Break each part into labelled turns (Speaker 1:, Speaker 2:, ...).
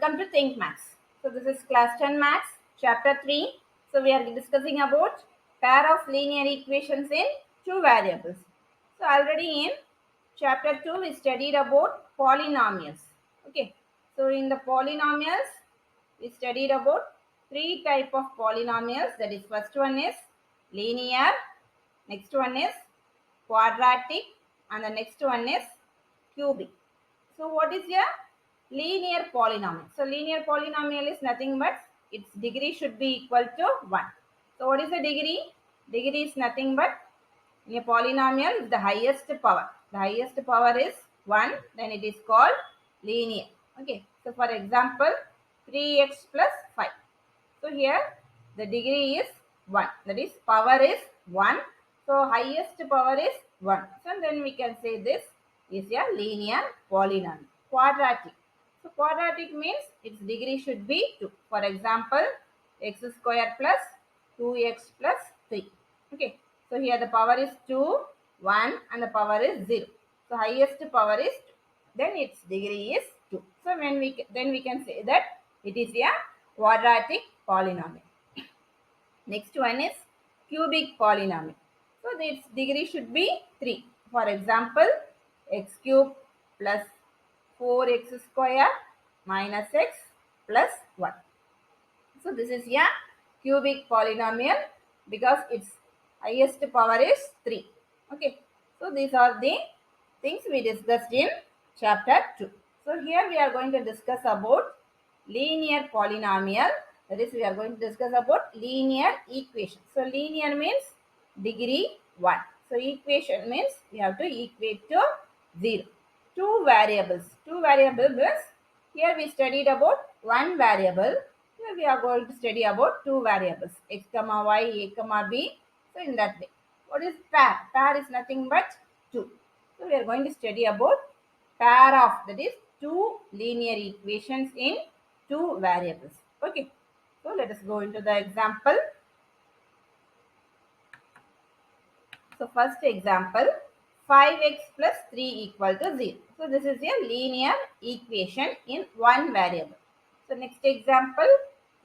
Speaker 1: Welcome to Think Maths. So this is class 10 Maths, chapter 3. So we are discussing about pair of linear equations in two variables. So already in chapter 2 we studied about polynomials. Okay. So in the polynomials we studied about three type of polynomials. That is, first one is linear, next one is quadratic, and the next one is cubic. So what is a linear polynomial? So linear polynomial is nothing but its degree should be equal to 1. So what is the degree? Degree is nothing but in a polynomial is the highest power. The highest power is 1, then it is called linear. Okay. So for example, 3x plus 5. So here the degree is 1. That is, power is 1. So highest power is 1. So then we can say this is a linear polynomial. Quadratic. So quadratic means its degree should be 2. For example, x square plus 2x plus 3. Okay. So here the power is 2, 1 and the power is 0. So highest power is 2. Then its degree is 2. So when we can say that it is a quadratic polynomial. Next one is cubic polynomial. So its degree should be 3. For example, x cube plus 4x square minus x plus 1. So this is a cubic polynomial because its highest power is 3. Okay. So these are the things we discussed in chapter 2. So here we are going to discuss about linear polynomial. That is, we are going to discuss about linear equation. So linear means degree 1. So equation means we have to equate to 0. Two variables. Two variables means here we studied about one variable. Here we are going to study about two variables, x comma y, a comma b. So in that way. What is pair? Pair is nothing but 2. So we are going to study about pair of, that is, two linear equations in two variables. Okay. So let us go into the example. So first example, 5x plus 3 equal to 0. So this is a linear equation in one variable. So next example,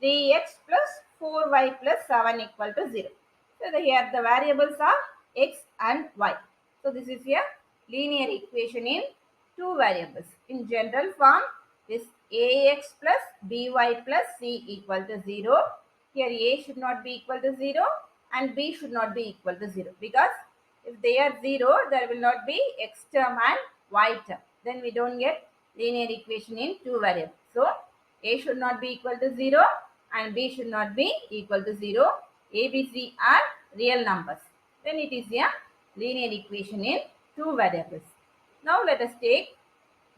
Speaker 1: 3x plus 4y plus 7 equal to 0. So here the variables are x and y. So this is a linear equation in two variables. In general form, this ax plus by plus c equal to 0. Here a should not be equal to 0 and b should not be equal to 0, because if they are 0, there will not be x term and y term. Then we don't get linear equation in two variables. So a should not be equal to 0 and b should not be equal to 0. A, b, c are real numbers. Then it is a linear equation in two variables. Now let us take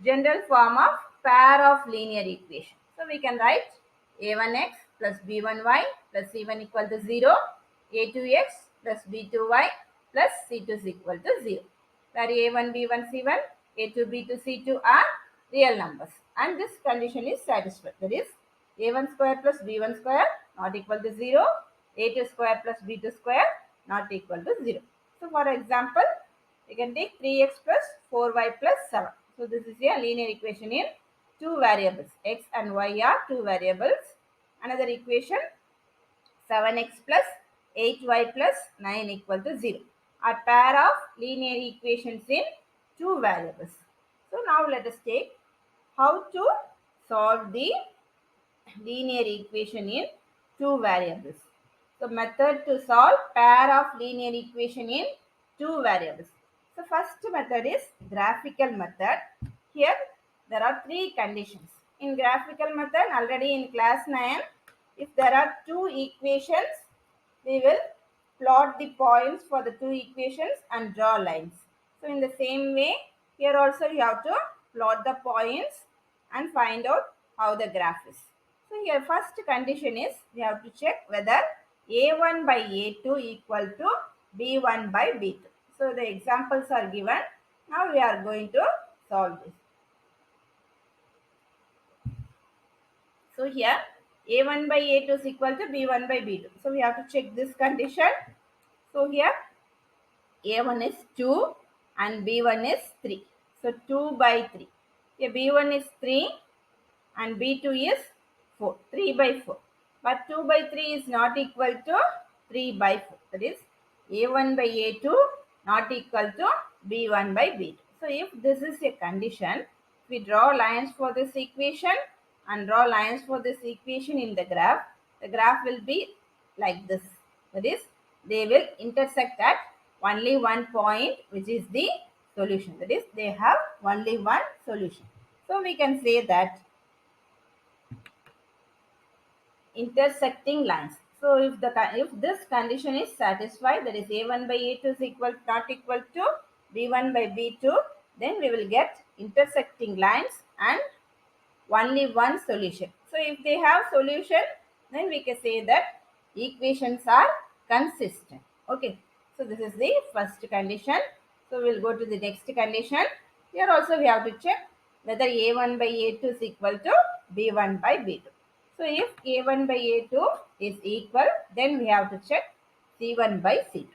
Speaker 1: general form of pair of linear equation. So we can write a1x plus b1y plus c1 equal to 0, a2x plus b2y plus c2 is equal to 0. Where a1, b1, c1, a2, b2, c2 are real numbers. And this condition is satisfied. That is, a1 square plus b1 square not equal to 0, a2 square plus b2 square not equal to 0. So for example, we can take 3x plus 4y plus 7. So this is a linear equation in two variables. X and y are two variables. Another equation, 7x plus 8y plus 9 equal to 0 are pair of linear equations in two variables. So now let us take how to solve the linear equation in two variables. So method to solve pair of linear equation in two variables. So first method is graphical method. Here there are three conditions. In graphical method, already in class 9, if there are two equations, we will plot the points for the two equations and draw lines. So in the same way, here also you have to plot the points and find out how the graph is. So here first condition is we have to check whether a1 by a2 equal to b1 by b2. So the examples are given. Now we are going to solve this. So here a1 by a2 is equal to b1 by b2. So we have to check this condition. So here a1 is 2 and b1 is 3. So 2 by 3. Here b1 is 3 and B2 is 4, 3 by 4. But 2 by 3 is not equal to 3 by 4. That is A1 by A2 not equal to B1 by B2. So if this is a condition, we draw lines for this equation and draw lines for this equation in the graph will be like this. That is, they will intersect at only one point, which is the solution. That is, they have only one solution. So we can say that intersecting lines. So if this condition is satisfied, that is A1 by A2 is not equal to B1 by B2, then we will get intersecting lines and only one solution. So if they have solution, then we can say that equations are consistent. Okay. So this is the first condition. So we'll go to the next condition. Here also we have to check whether A1 by A2 is equal to B1 by B2. So if A1 by A2 is equal, then we have to check C1 by C2.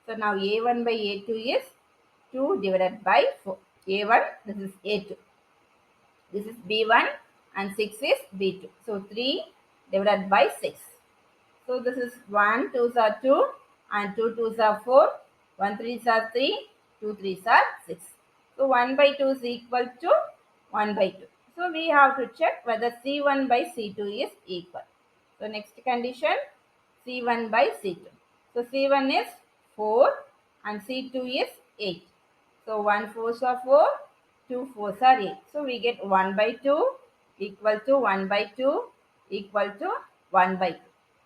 Speaker 1: So now A1 by A2 is 2 divided by 4. A1, this is A2. This is B1 and 6 is B2. So 3 divided by 6. So this is 1 2s are 2 and 2 2s are 4. 1 3s are 3. 2 3s are 6. So 1 by 2 is equal to 1 by 2. So we have to check whether C1 by C2 is equal. So next condition, C1 by C2. So C1 is 4 and C2 is 8. So 1 4s are 4, 2 4s are 8. So we get 1 by 2 equal to 1 by 2 equal to 1 by 2.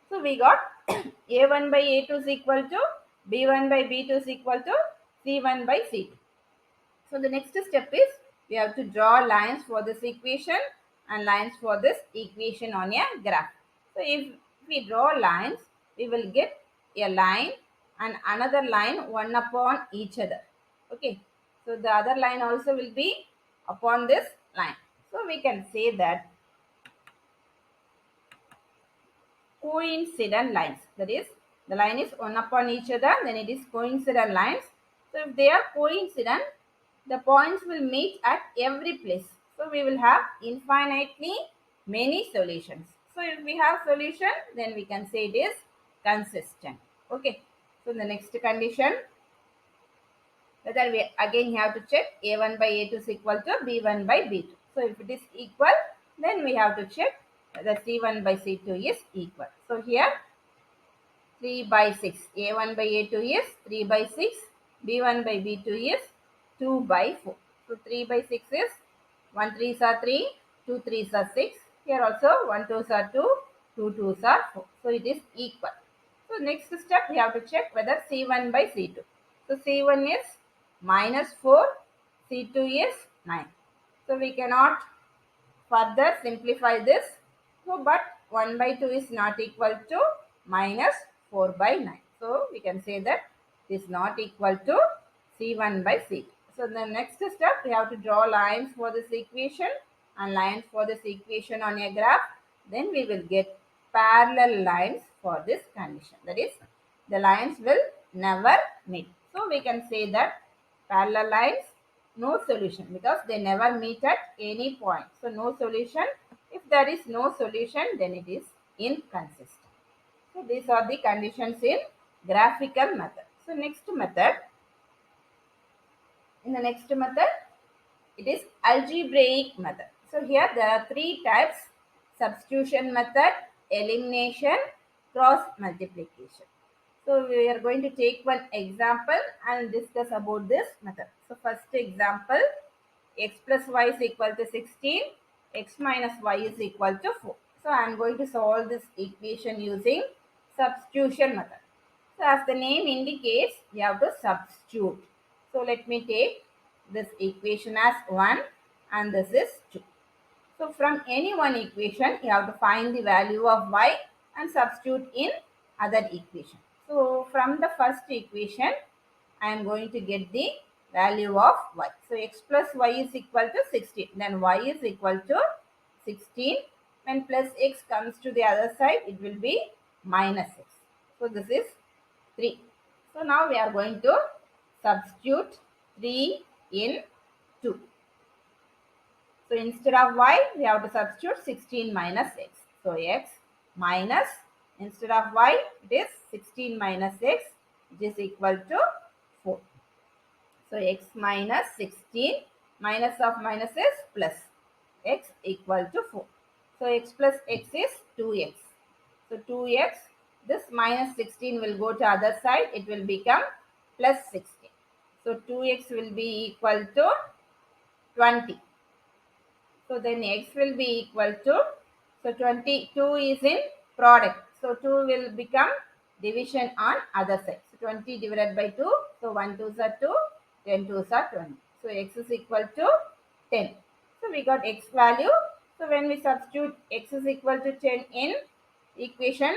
Speaker 1: So we got A1 by A2 is equal to B1 by B2 is equal to C1 by C2. So the next step is we have to draw lines for this equation and lines for this equation on a graph. So if we draw lines, we will get a line and another line one upon each other. Okay. So the other line also will be upon this line. So we can say that coincident lines. That is, the line is one upon each other, then it is coincident lines. So if they are coincident, the points will meet at every place. So we will have infinitely many solutions. So if we have solution, then we can say it is consistent. Okay. So the next condition, whether we again have to check A1 by A2 is equal to B1 by B2. So if it is equal, then we have to check whether C1 by C2 is equal. So here 3 by 6. A1 by A2 is 3 by 6. B1 by B2 is 2 by 4. So 3 by 6 is 1 3s are 3, 2 3s are 6. Here also 1 2s are 2, 2 2s are 4. So it is equal. So next step we have to check whether C1 by C2. So C1 is minus 4, C2 is 9. So we cannot further simplify this. So but 1 by 2 is not equal to minus 4 by 9. So we can say that it is not equal to C1 by C2. So the next step we have to draw lines for this equation and lines for this equation on a graph. Then we will get parallel lines for this condition. That is, the lines will never meet. So we can say that parallel lines, no solution because they never meet at any point. So no solution. If there is no solution, then it is inconsistent. So these are the conditions in graphical method. So next method, in the next method, it is algebraic method. So here there are three types: substitution method, elimination, cross multiplication. So we are going to take one example and discuss about this method. So first example, x plus y is equal to 16, x minus y is equal to 4. So I am going to solve this equation using substitution method. So as the name indicates, we have to substitute. So let me take this equation as 1 and this is 2. So from any one equation, you have to find the value of y and substitute in other equation. So from the first equation, I am going to get the value of y. So x plus y is equal to 16. Then y is equal to 16. When plus x comes to the other side, it will be minus x. So this is 3. So now we are going to substitute 3 in 2. So instead of y, we have to substitute 16 minus x. So x minus, instead of y, it is 16 minus x, which is equal to 4. So x minus 16, minus of minus is plus, x equal to 4. So x plus x is 2x. So 2x, this minus 16 will go to other side, it will become plus 16. So 2x will be equal to 20. So then x will be equal to, so 22 is in product. So 2 will become division on other side. So 20 divided by 2. So 1 2s are 2, 10 2s are 20. So x is equal to 10. So we got x value. So when we substitute x is equal to 10 in equation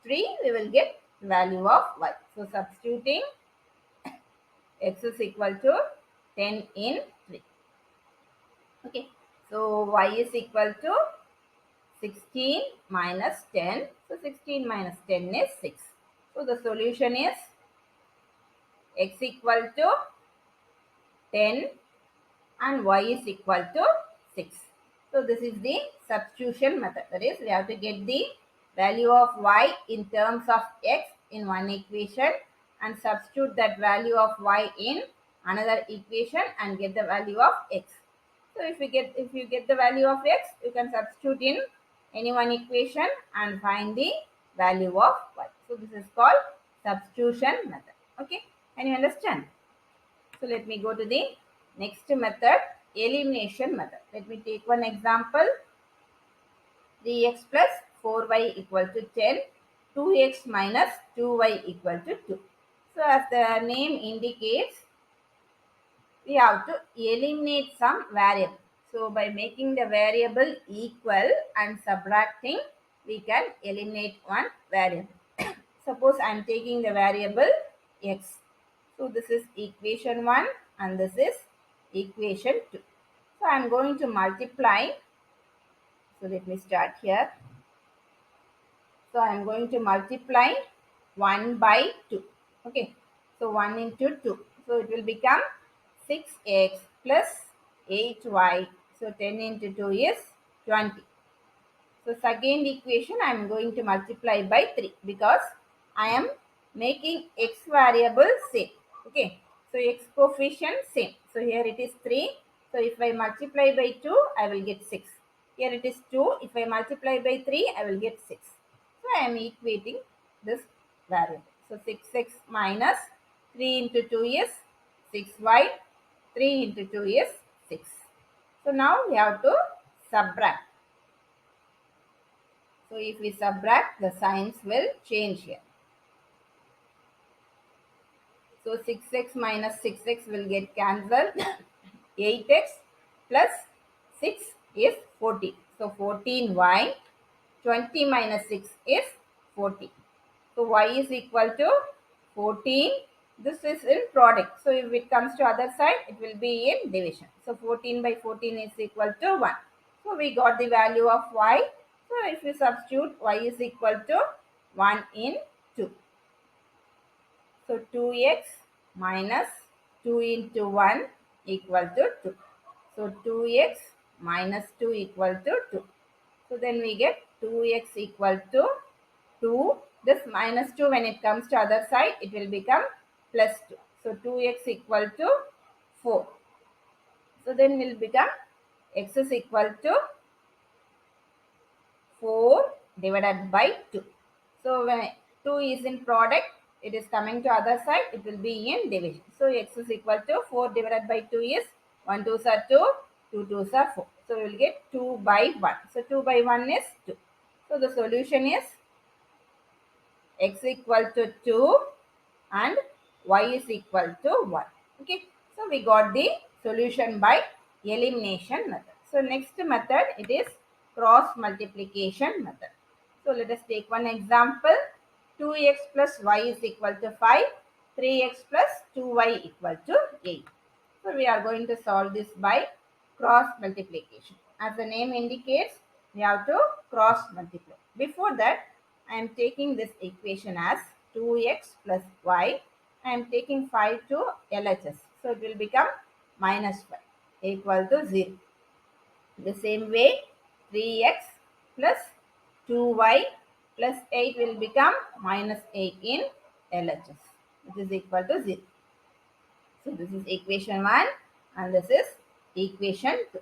Speaker 1: 3, we will get value of y. So substituting x is equal to 10 in 3. Okay. So y is equal to 16 minus 10. So 16 minus 10 is 6. So the solution is x equal to 10 and y is equal to 6. So this is the substitution method. That is, we have to get the value of y in terms of x in one equation and substitute that value of y in another equation and get the value of x. So if you get the value of x, you can substitute in any one equation and find the value of y. So this is called substitution method. Okay, can you understand? So let me go to the next method, elimination method. Let me take one example. 3x plus 4y equal to 10, 2x minus 2y equal to 2. So as the name indicates, we have to eliminate some variable. So by making the variable equal and subtracting, we can eliminate one variable. Suppose I am taking the variable x. So this is equation 1 and this is equation 2. So I am going to multiply. So let me start here. So I am going to multiply 1 by 2. Okay. So 1 into 2. So it will become 6x plus 8y. So 10 into 2 is 20. So second equation I am going to multiply by 3 because I am making x variable same. Okay. So x coefficient same. So here it is 3. So if I multiply by 2, I will get 6. Here it is 2. If I multiply by 3, I will get 6. So I am equating this variable. So 6x minus 3 into 2 is 6y. 3 into 2 is 6. So now we have to subtract. So if we subtract, the signs will change here. So 6x minus 6x will get cancelled. 8x plus 6 is 14. So 14y. 20 minus 6 is 40. So y is equal to 14. This is in product. So if it comes to other side, it will be in division. So 14 by 14 is equal to 1. So we got the value of y. So if we substitute, y is equal to 1 in 2. So 2x minus 2 into 1 equal to 2. So 2x minus 2 equal to 2. So then we get 2x equal to 2. This minus 2, when it comes to other side, it will become plus 2. So 2x equal to 4. So then will become x is equal to 4 divided by 2. So when 2 is in product, it is coming to other side, it will be in division. So x is equal to 4 divided by 2 is 1 2s are 2, 2 2s are 4. So we will get 2 by 1. So 2 by 1 is 2. So the solution is x equal to 2 and y is equal to 1. Okay. So we got the solution by elimination method. So next method, it is cross multiplication method. So let us take one example. 2x plus y is equal to 5. 3x plus 2y equal to 8. So we are going to solve this by cross multiplication. As the name indicates, we have to cross multiply. Before that, I am taking this equation as 2x plus y. I am taking 5 to LHS. So it will become minus 5 equal to 0. The same way 3x plus 2y plus 8 will become minus 8 in LHS, which is equal to 0. So this is equation 1 and this is equation 2.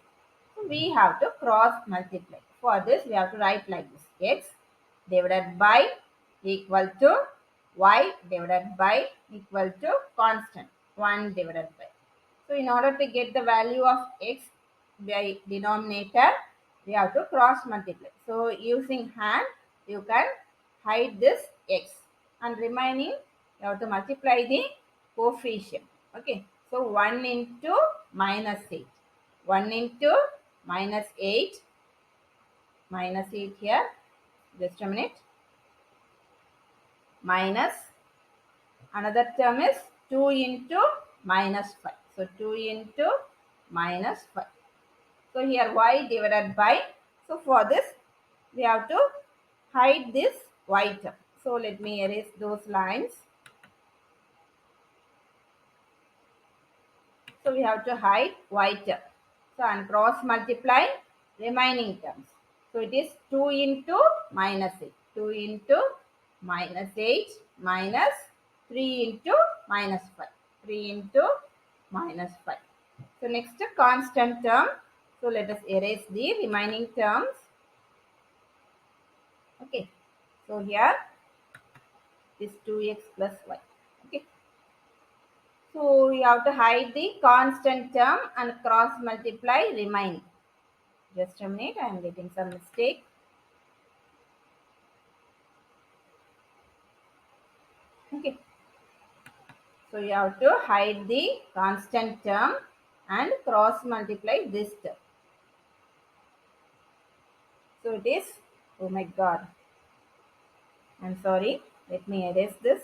Speaker 1: So we have to cross multiply. For this we have to write like this: x divided by equal to y divided by equal to constant 1 divided by. So in order to get the value of x by denominator, we have to cross multiply. So using hand, you can hide this x and remaining you have to multiply the coefficient. Okay, so 1 into minus 8. 1 into minus 8 here, just a minute, minus another term is 2 into minus 5. So 2 into minus 5. So here y divided by, so for this we have to hide this y term. So let me erase those lines. So we have to hide y term. So and cross multiply remaining terms. So it is 2 into minus 8. 2 into minus 8 minus 3 into minus 5. 3 into minus 5. So next constant term. So let us erase the remaining terms. Okay. So here is 2x plus y. Okay. So we have to hide the constant term and cross multiply remaining. Just a minute, I am getting some mistake. Okay. So you have to hide the constant term and cross multiply this term. So it is, oh my god, I'm sorry, let me erase this.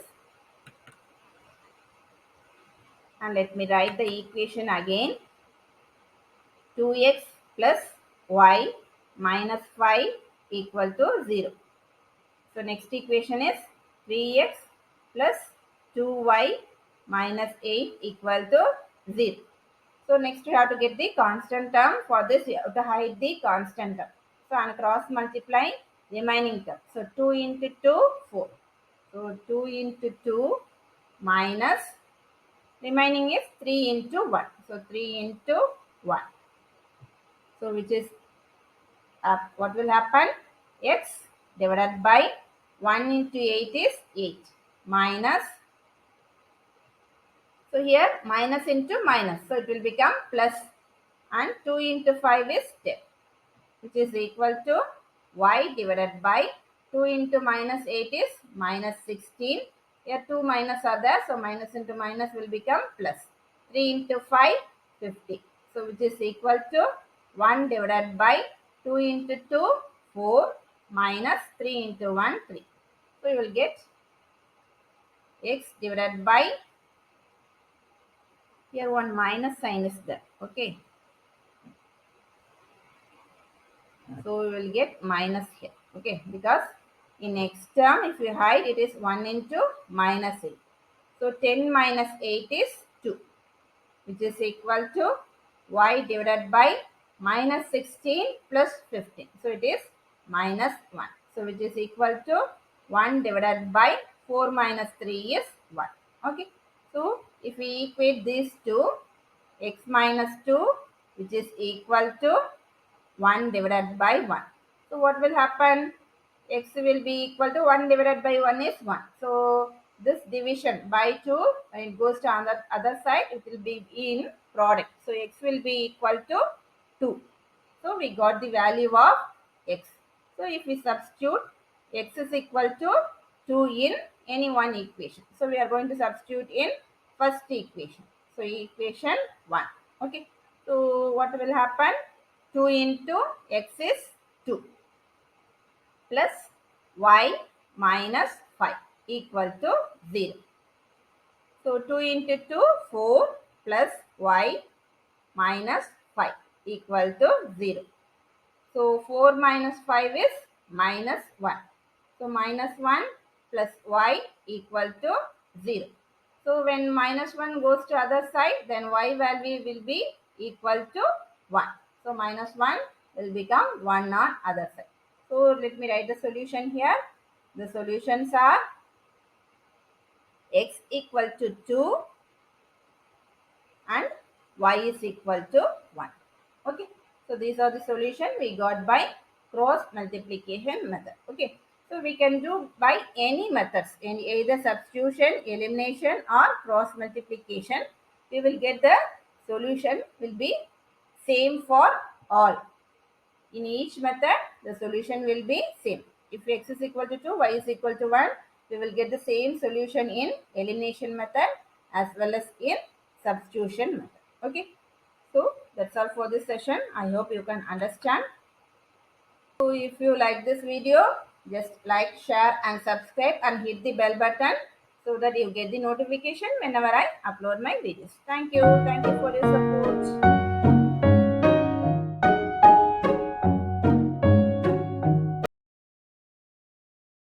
Speaker 1: And let me write the equation again. 2x plus y minus 5 equal to 0. So next equation is 3x plus 2y minus 8 equal to 0. So next we have to get the constant term. For this you have to hide the constant term. So and cross multiply remaining term. So 2 into 2, 4. So 2 into 2 minus remaining is 3 into 1. So 3 into 1. So which is what will happen? X divided by 1 into 8 is 8 minus, so here minus into minus, so it will become plus, and 2 into 5 is 10, which is equal to y divided by 2 into minus 8 is minus 16. Here 2 minus are there, so minus into minus will become plus. 3 into 5, 50. So which is equal to 1 divided by 2 into 2, 4 minus 3 into 1, 3. So you will get x divided by, here one minus sign is there. Okay. So we will get minus here. Okay. Because in x term, if we hide, it is 1 into minus 8. So 10 minus 8 is 2, which is equal to y divided by minus 16 plus 15. So it is minus 1. So which is equal to 1 divided by 4 minus 3 is 1. Okay. So if we equate these two, x minus 2, which is equal to 1 divided by 1. So what will happen? X will be equal to 1 divided by 1 is 1. So this division by 2, when it goes to other side, it will be in product. So x will be equal to 2. So we got the value of x. So if we substitute, x is equal to 2 in any one equation. So we are going to substitute in first equation. So equation 1. Okay. So what will happen? 2 into x is 2 plus y minus 5 equal to 0. So 2 into 2, 4 plus y minus 5 equal to 0. So 4 minus 5 is minus 1. So minus 1 plus y equal to 0. So when minus 1 goes to other side, then y value will be equal to 1. So minus 1 will become 1 on other side. So let me write the solution here. The solutions are x equal to 2 and y is equal to 1. Okay. So these are the solution we got by cross multiplication method. Okay. So we can do by any methods, either substitution, elimination or cross multiplication. We will get the solution will be same for all. In each method, the solution will be same. If x is equal to 2, y is equal to 1, we will get the same solution in elimination method as well as in substitution method. Okay. So that's all for this session. I hope you can understand. So if you like this video, just like, share and subscribe and hit the bell button so that you get the notification whenever I upload my videos. Thank you. Thank you for your support.